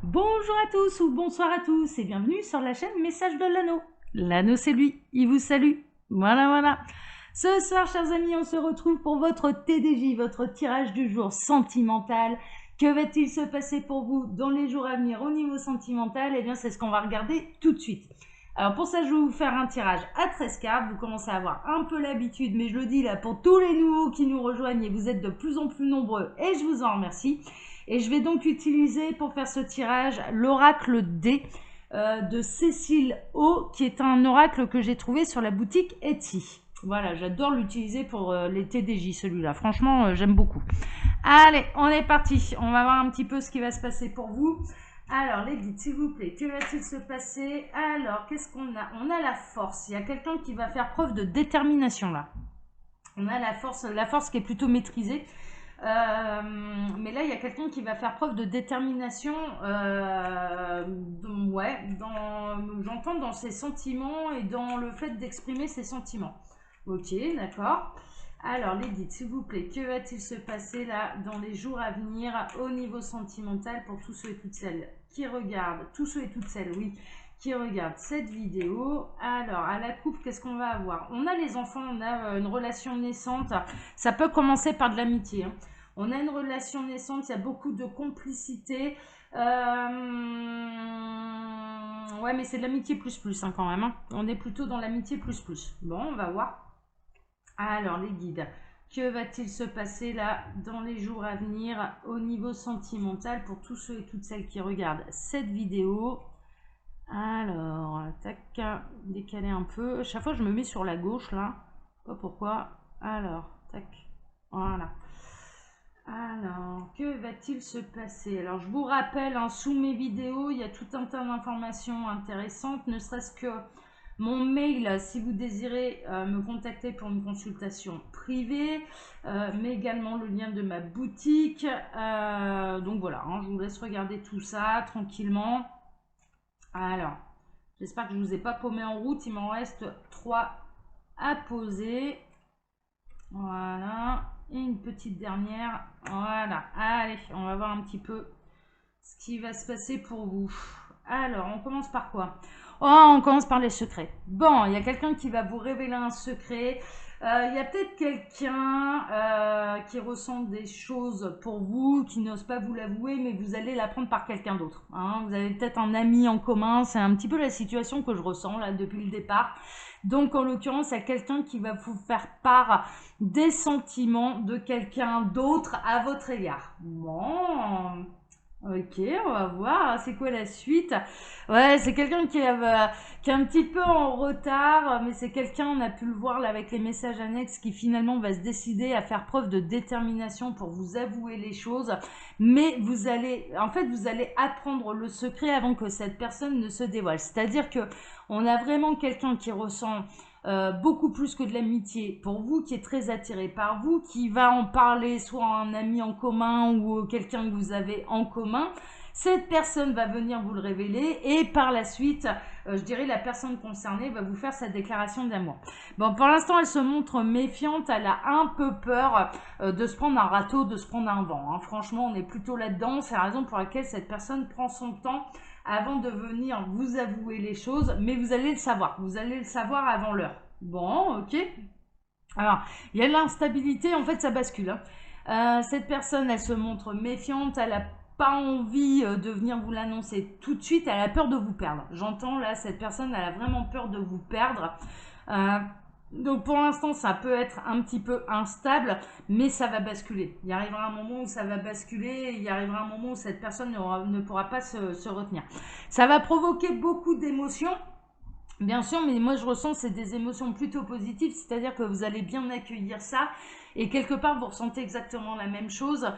Bonjour à tous ou bonsoir à tous et bienvenue sur la chaîne Message de l'Anneau. L'Anneau c'est lui, il vous salue. Voilà. Ce soir, chers amis, on se retrouve pour votre TDJ, votre tirage du jour sentimental. Que va-t-il se passer pour vous dans les jours à venir au niveau sentimental? Eh bien, c'est ce qu'on va regarder tout de suite. Alors pour ça, je vais vous faire un tirage à 13 cartes. Vous commencez à avoir un peu l'habitude, mais je le dis là pour tous les nouveaux qui nous rejoignent et vous êtes de plus en plus nombreux et je vous en remercie. Et je vais donc utiliser pour faire ce tirage l'oracle D de Cécile O, qui est un oracle que j'ai trouvé sur la boutique Etsy. Voilà, j'adore l'utiliser pour les TDJ, celui-là. Franchement, j'aime beaucoup. Allez, on est parti. On va voir un petit peu ce qui va se passer pour vous. Alors, les guides, s'il vous plaît, que va-t-il se passer? Alors, qu'est-ce qu'on a? On a la force. Il y a quelqu'un qui va faire preuve de détermination, là. On a la force qui est plutôt maîtrisée. Mais là, il y a quelqu'un qui va faire preuve de détermination. J'entends dans ses sentiments et dans le fait d'exprimer ses sentiments. Ok, d'accord. Alors, les guides, s'il vous plaît, que va-t-il se passer là dans les jours à venir au niveau sentimental pour tous ceux et toutes celles qui regardent, tous ceux et toutes celles, oui, qui regardent cette vidéo? Alors, à la coupe, qu'est-ce qu'on va avoir? On a les enfants, on a une relation naissante. Ça peut commencer par de l'amitié. Hein. On a une relation naissante, il y a beaucoup de complicité. Ouais, mais c'est de l'amitié plus plus hein, quand même. Hein. On est plutôt dans l'amitié plus plus. Bon, on va voir. Alors, les guides, que va-t-il se passer là dans les jours à venir au niveau sentimental pour tous ceux et toutes celles qui regardent cette vidéo? Alors, tac, décaler un peu. Chaque fois, je me mets sur la gauche là. Je sais pas pourquoi. Alors, tac, voilà. Alors, que va-t-il se passer? Alors, je vous rappelle, hein, sous mes vidéos, il y a tout un tas d'informations intéressantes, ne serait-ce que mon mail, si vous désirez me contacter pour une consultation privée, mais également le lien de ma boutique. Donc voilà, hein, je vous laisse regarder tout ça tranquillement. Alors, j'espère que je ne vous ai pas paumé en route, il m'en reste 3 à poser. Voilà. Et une petite dernière. Voilà. Allez, on va voir un petit peu ce qui va se passer pour vous. Alors, on commence par quoi? Oh, on commence par les secrets. Bon, il y a quelqu'un qui va vous révéler un secret. Il y a peut-être quelqu'un qui ressent des choses pour vous, qui n'ose pas vous l'avouer, mais vous allez l'apprendre par quelqu'un d'autre. Hein. Vous avez peut-être un ami en commun. C'est un petit peu la situation que je ressens là depuis le départ. Donc, en l'occurrence, il y a quelqu'un qui va vous faire part des sentiments de quelqu'un d'autre à votre égard. Bon, ok, on va voir. C'est quoi la suite? Ouais, c'est quelqu'un qui est un petit peu en retard, mais c'est quelqu'un, on a pu le voir là avec les messages annexes, qui finalement va se décider à faire preuve de détermination pour vous avouer les choses. Mais vous allez apprendre le secret avant que cette personne ne se dévoile. C'est-à-dire que on a vraiment quelqu'un qui ressent beaucoup plus que de l'amitié pour vous, qui est très attiré par vous, qui va en parler soit à un ami en commun ou quelqu'un que vous avez en commun. Cette personne va venir vous le révéler et par la suite, je dirais la personne concernée va vous faire sa déclaration d'amour. Bon, pour l'instant, elle se montre méfiante, elle a un peu peur de se prendre un râteau, de se prendre un vent. Hein. Franchement, on est plutôt là-dedans. C'est la raison pour laquelle cette personne prend son temps avant de venir vous avouer les choses, mais vous allez le savoir. Vous allez le savoir avant l'heure. Bon, ok. Alors, il y a l'instabilité, en fait, ça bascule. Hein. Cette personne, elle se montre méfiante, elle n'a pas envie de venir vous l'annoncer tout de suite, elle a peur de vous perdre. J'entends là, cette personne, elle a vraiment peur de vous perdre. Donc pour l'instant, ça peut être un petit peu instable, mais ça va basculer. Il y arrivera un moment où ça va basculer, il y arrivera un moment où cette personne ne pourra pas se retenir. Ça va provoquer beaucoup d'émotions. Bien sûr, mais moi je ressens c'est des émotions plutôt positives, c'est-à-dire que vous allez bien accueillir ça et quelque part vous ressentez exactement la même chose.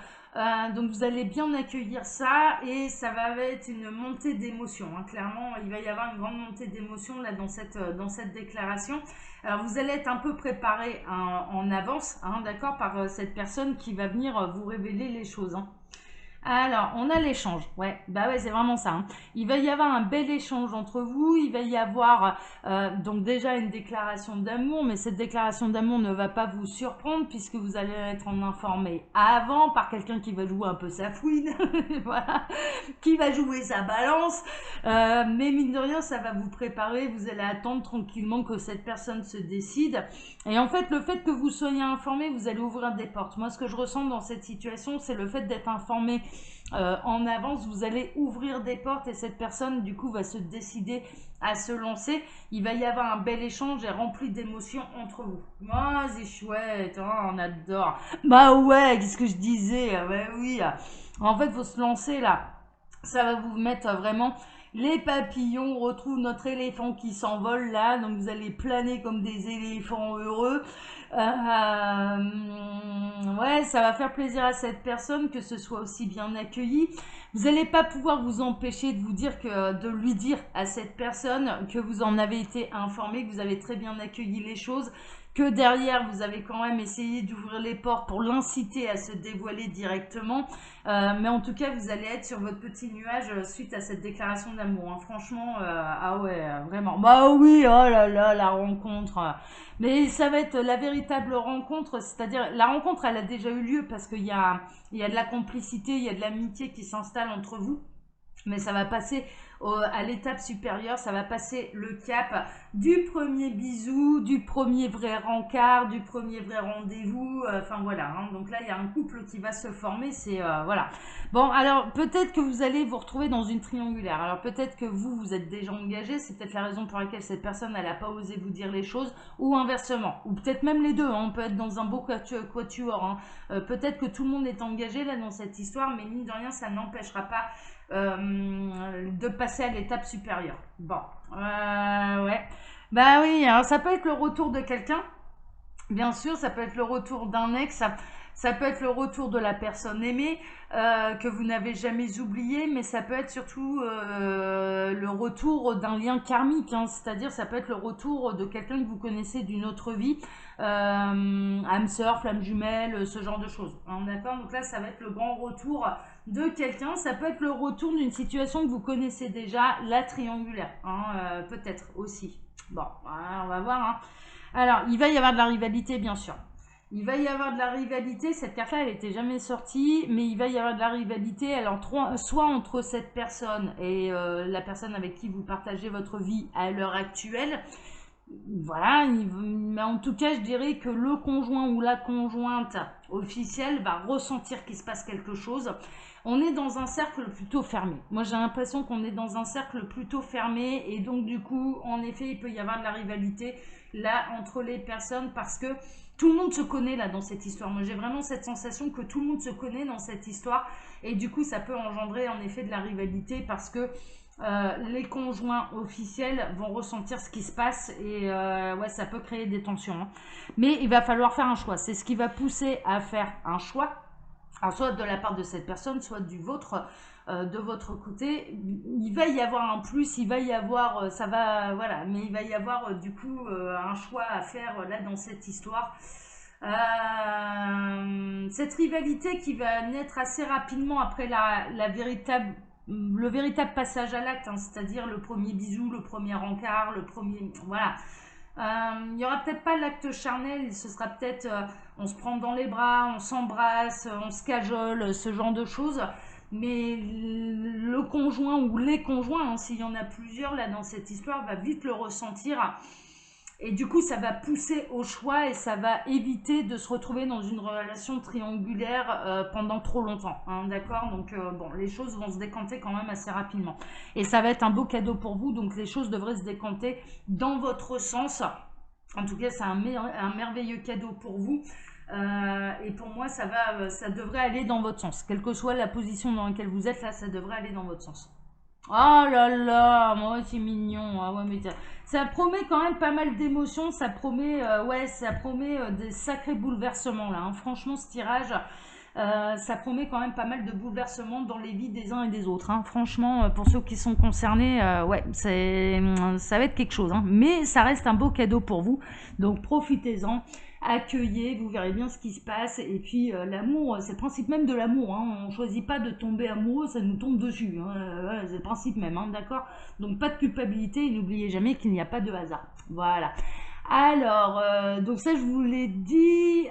Donc vous allez bien accueillir ça et ça va être une montée d'émotions. Hein. Clairement, il va y avoir une grande montée d'émotions là dans cette déclaration. Alors vous allez être un peu préparé en avance, hein, d'accord, par cette personne qui va venir vous révéler les choses. Hein. Alors, on a l'échange. Ouais, bah ouais, c'est vraiment ça. Hein. Il va y avoir un bel échange entre vous. Il va y avoir donc déjà une déclaration d'amour, mais cette déclaration d'amour ne va pas vous surprendre puisque vous allez être en informé avant par quelqu'un qui va jouer un peu sa fouine. Voilà. qui va jouer sa balance. Mais mine de rien, ça va vous préparer. Vous allez attendre tranquillement que cette personne se décide. Et en fait, le fait que vous soyez informé, vous allez ouvrir des portes. Moi, ce que je ressens dans cette situation, c'est le fait d'être informé en avance. Vous allez ouvrir des portes et cette personne, du coup, va se décider à se lancer. Il va y avoir un bel échange et rempli d'émotions entre vous. Oh, c'est chouette, hein, on adore. Bah ouais, qu'est-ce que je disais? Bah oui. En fait, faut se lancer là. Ça va vous mettre vraiment les papillons. On retrouve notre éléphant qui s'envole là. Donc vous allez planer comme des éléphants heureux. Ouais, ça va faire plaisir à cette personne que ce soit aussi bien accueilli. Vous n'allez pas pouvoir vous empêcher de vous dire de lui dire à cette personne que vous en avez été informé, que vous avez très bien accueilli les choses, que derrière vous avez quand même essayé d'ouvrir les portes pour l'inciter à se dévoiler directement. Mais en tout cas, vous allez être sur votre petit nuage suite à cette déclaration d'amour. Hein. Franchement, ah ouais, vraiment. Bah oui, oh là là, la rencontre. Mais ça va être la véritable rencontre, c'est-à-dire la rencontre, elle a déjà eu lieu parce qu'il y a de la complicité, il y a de l'amitié qui s'installe entre vous. Mais ça va passer à l'étape supérieure, ça va passer le cap du premier bisou, du premier vrai rencard, du premier vrai rendez-vous. Enfin voilà, hein. Donc là il y a un couple qui va se former, c'est voilà. Bon alors peut-être que vous allez vous retrouver dans une triangulaire. Alors peut-être que vous êtes déjà engagé, c'est peut-être la raison pour laquelle cette personne elle n'a pas osé vous dire les choses, ou inversement, ou peut-être même les deux. Hein. On peut être dans un beau quatuor. Hein. Peut-être que tout le monde est engagé là dans cette histoire, mais mine de rien ça n'empêchera pas de passer à l'étape supérieure. Bon, ouais. Bah oui, alors ça peut être le retour de quelqu'un, bien sûr, ça peut être le retour d'un ex, ça peut être le retour de la personne aimée que vous n'avez jamais oublié, mais ça peut être surtout le retour d'un lien karmique, hein, c'est-à-dire ça peut être le retour de quelqu'un que vous connaissez d'une autre vie, âme sœur, flamme jumelle, ce genre de choses. Hein, d'accord. Donc là, ça va être le grand retour de quelqu'un, ça peut être le retour d'une situation que vous connaissez déjà, la triangulaire, hein, peut-être aussi. Bon, voilà, on va voir. Hein. Alors, il va y avoir de la rivalité, bien sûr. Il va y avoir de la rivalité, cette carte-là, elle n'était jamais sortie, mais il va y avoir de la rivalité, alors soit entre cette personne et la personne avec qui vous partagez votre vie à l'heure actuelle. Voilà, mais en tout cas, je dirais que le conjoint ou la conjointe officielle va ressentir qu'il se passe quelque chose. On est dans un cercle plutôt fermé. Moi, j'ai l'impression qu'on est dans un cercle plutôt fermé et donc du coup, en effet, il peut y avoir de la rivalité là entre les personnes parce que tout le monde se connaît là dans cette histoire. Moi, j'ai vraiment cette sensation que tout le monde se connaît dans cette histoire et du coup, ça peut engendrer en effet de la rivalité parce que les conjoints officiels vont ressentir ce qui se passe et ouais, ça peut créer des tensions. Hein. Mais il va falloir faire un choix. C'est ce qui va pousser à faire un choix. Alors, soit de la part de cette personne, soit du vôtre, de votre côté. Il va y avoir un plus, il va y avoir, ça va, voilà, mais il va y avoir du coup un choix à faire là dans cette histoire. Cette rivalité qui va naître assez rapidement après le véritable passage à l'acte, hein, c'est-à-dire le premier bisou, le premier encart, le premier, voilà. Il n'y aura peut-être pas l'acte charnel, ce sera peut-être on se prend dans les bras, on s'embrasse, on se cajole, ce genre de choses. Mais le conjoint ou les conjoints, hein, s'il y en a plusieurs là dans cette histoire, va vite le ressentir. Et du coup, ça va pousser au choix et ça va éviter de se retrouver dans une relation triangulaire pendant trop longtemps. Hein, d'accord. Donc, bon, les choses vont se décanter quand même assez rapidement. Et ça va être un beau cadeau pour vous. Donc, les choses devraient se décanter dans votre sens. En tout cas, c'est un merveilleux cadeau pour vous. Et pour moi, ça devrait aller dans votre sens. Quelle que soit la position dans laquelle vous êtes, là, ça devrait aller dans votre sens. Oh là là, moi c'est mignon. Ah ouais, mais ça promet quand même pas mal d'émotions. Ça promet, ouais, ça promet des sacrés bouleversements là. Hein. Franchement, ce tirage, ça promet quand même pas mal de bouleversements dans les vies des uns et des autres. Hein. Franchement, pour ceux qui sont concernés, ouais, ça va être quelque chose. Hein. Mais ça reste un beau cadeau pour vous. Donc profitez-en. Accueillez, vous verrez bien ce qui se passe. Et puis l'amour, c'est le principe même de l'amour. Hein. On ne choisit pas de tomber amoureux, ça nous tombe dessus. Hein. C'est le principe même, hein, d'accord. Donc pas de culpabilité et n'oubliez jamais qu'il n'y a pas de hasard. Voilà. Alors, donc ça, je vous l'ai dit,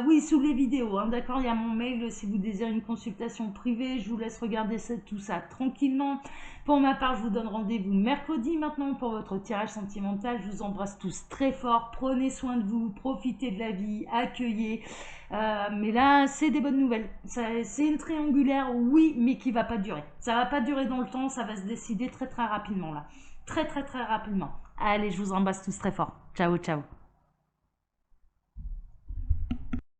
oui, sous les vidéos, hein, d'accord, il y a mon mail si vous désirez une consultation privée, je vous laisse regarder tout ça tranquillement. Pour ma part, je vous donne rendez-vous mercredi maintenant pour votre tirage sentimental. Je vous embrasse tous très fort, prenez soin de vous, profitez de la vie, accueillez. Mais là, c'est des bonnes nouvelles. C'est une triangulaire, oui, mais qui va pas durer. Ça va pas durer dans le temps, ça va se décider très très rapidement là. Très très très rapidement. Allez, je vous embrasse tous très fort. Ciao, ciao.